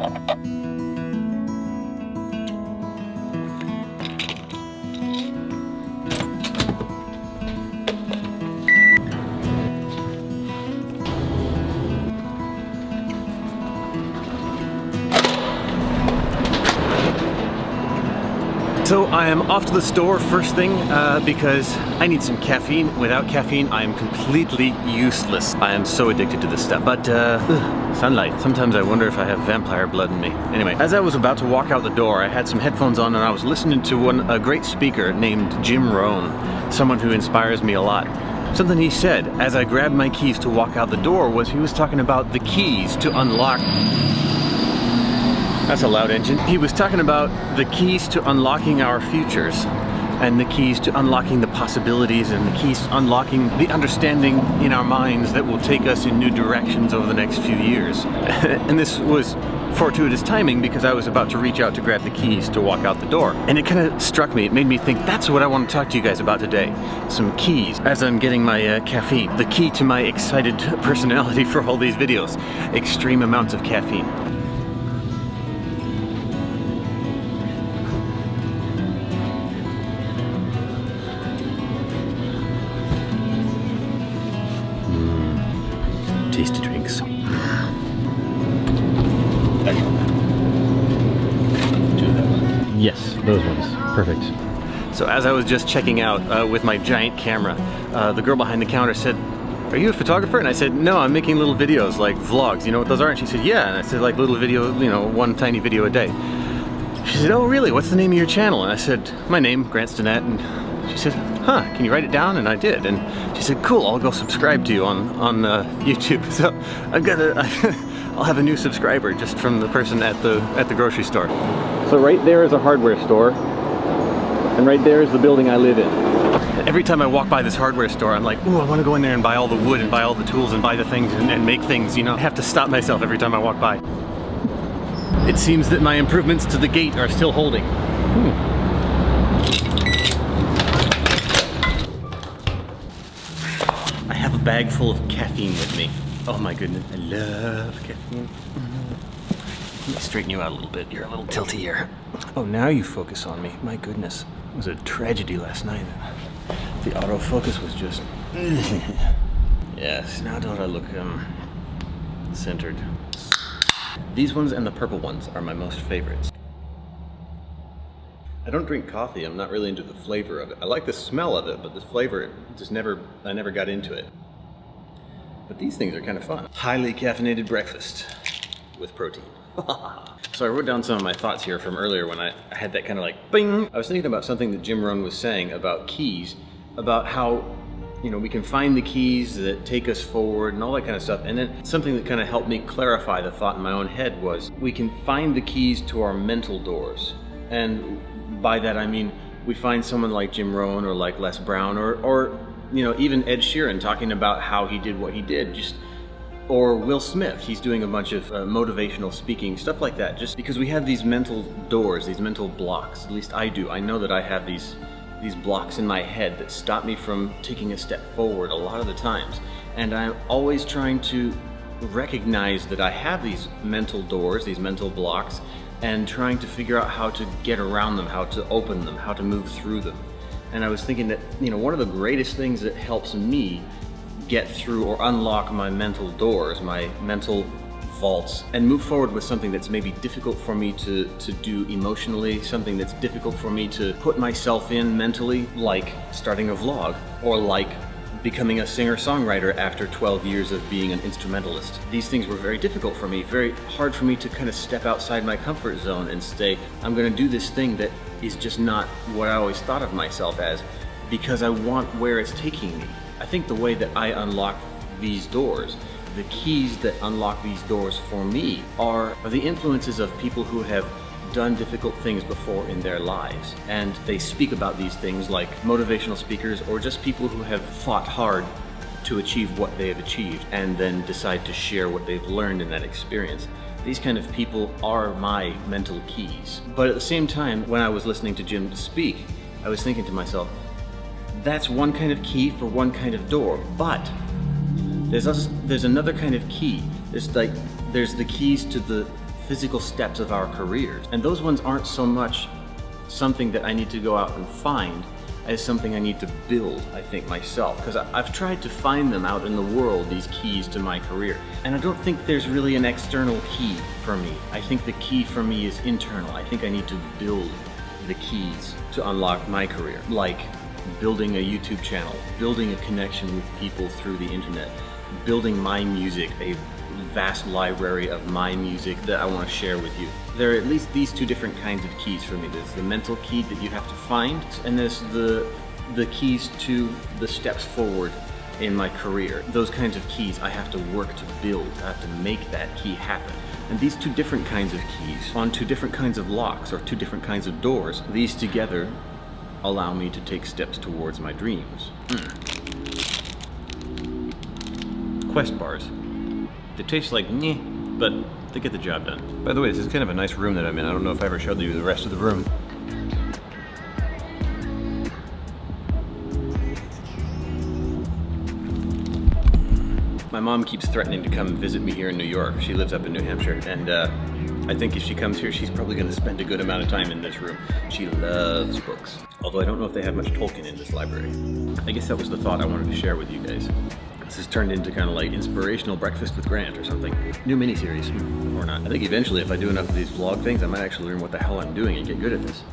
So I am off to the store first thing because I need some caffeine. Without caffeine, I am completely useless. I am so addicted to this stuff. But sunlight. Sometimes I wonder if I have vampire blood in me. Anyway, as I was about to walk out the door, I had some headphones on and I was listening to a great speaker named Jim Rohn, someone who inspires me a lot. Something he said as I grabbed my keys to walk out the door was he was talking about the keys to unlock. That's a loud engine. He was talking about the keys to unlocking our futures and the keys to unlocking the possibilities and the keys to unlocking the understanding in our minds that will take us in new directions over the next few years. And this was fortuitous timing because I was about to reach out to grab the keys to walk out the door. And it kind of struck me, it made me think that's what I want to talk to you guys about today. Some keys as I'm getting my caffeine. The key to my excited personality for all these videos. Extreme amounts of caffeine. Tasty drinks. Yes, those ones. Perfect. So as I was just checking out with my giant camera, the girl behind the counter said, "Are you a photographer?" And I said, "No, I'm making little videos, like vlogs. You know what those are?" And she said, "Yeah." And I said, "Like little video, you know, one tiny video a day." She said, "Oh, really? What's the name of your channel?" And I said, "My name, Grant Stinnett." And she said, "Huh, can you write it down?" And I did. And she said, "Cool, I'll go subscribe to you on YouTube." So I've got I'll have a new subscriber just from the person at the grocery store. So right there is a hardware store, and right there is the building I live in. Every time I walk by this hardware store, I'm like, "Ooh, I want to go in there and buy all the wood and buy all the tools and buy the things and make things." You know, I have to stop myself every time I walk by. It seems that my improvements to the gate are still holding. I have a bag full of caffeine with me. Oh my goodness, I love caffeine. Let me straighten you out a little bit. You're a little tilty here. Oh, now you focus on me. My goodness, it was a tragedy last night. The autofocus was just... Yes, now don't I look centered. These ones and the purple ones are my most favorites. I don't drink coffee. I'm not really into the flavor of it. I like the smell of it, but the flavor, I never got into it. But these things are kind of fun. Highly caffeinated breakfast with protein. So I wrote down some of my thoughts here from earlier when I had that kind of like bing. I was thinking about something that Jim Rohn was saying about keys, about how, you know, we can find the keys that take us forward and all that kind of stuff. And then something that kind of helped me clarify the thought in my own head was we can find the keys to our mental doors. And by that I mean we find someone like Jim Rohn or like Les Brown or you know, even Ed Sheeran talking about how he did what he did, or Will Smith, he's doing a bunch of motivational speaking, stuff like that, just because we have these mental doors, these mental blocks. At least I do. I know that I have these blocks in my head that stop me from taking a step forward a lot of the times. And I'm always trying to recognize that I have these mental doors, these mental blocks, and trying to figure out how to get around them, how to open them, how to move through them. And I was thinking that, you know, one of the greatest things that helps me get through or unlock my mental doors, my mental vaults, and move forward with something that's maybe difficult for me to do emotionally, something that's difficult for me to put myself in mentally, like starting a vlog, or like becoming a singer-songwriter after 12 years of being an instrumentalist. These things were very difficult for me, very hard for me to kind of step outside my comfort zone and say, I'm gonna do this thing that is just not what I always thought of myself as, because I want where it's taking me. I think the way that I unlock these doors, the keys that unlock these doors for me are the influences of people who have done difficult things before in their lives. And they speak about these things like motivational speakers or just people who have fought hard to achieve what they have achieved and then decide to share what they've learned in that experience. These kind of people are my mental keys. But at the same time, when I was listening to Jim speak, I was thinking to myself, that's one kind of key for one kind of door, but there's another kind of key. There's the keys to the physical steps of our careers. And those ones aren't so much something that I need to go out and find as something I need to build, I think, myself. Because I've tried to find them out in the world, these keys to my career. And I don't think there's really an external key for me. I think the key for me is internal. I think I need to build the keys to unlock my career. Like building a YouTube channel, building a connection with people through the internet, building my music, a vast library of my music that I want to share with you. There are at least these two different kinds of keys for me. There's the mental key that you have to find, and there's the keys to the steps forward in my career. Those kinds of keys I have to work to build. I have to make that key happen. And these two different kinds of keys on two different kinds of locks or two different kinds of doors, these together allow me to take steps towards my dreams. Quest bars. They taste like meh, but they get the job done. By the way, this is kind of a nice room that I'm in. I don't know if I ever showed you the rest of the room. My mom keeps threatening to come visit me here in New York. She lives up in New Hampshire, and I think if she comes here, she's probably going to spend a good amount of time in this room. She loves books. Although I don't know if they have much Tolkien in this library. I guess that was the thought I wanted to share with you guys. This has turned into kind of like Inspirational Breakfast with Grant or something. New miniseries, or not. I think eventually if I do enough of these vlog things, I might actually learn what the hell I'm doing and get good at this.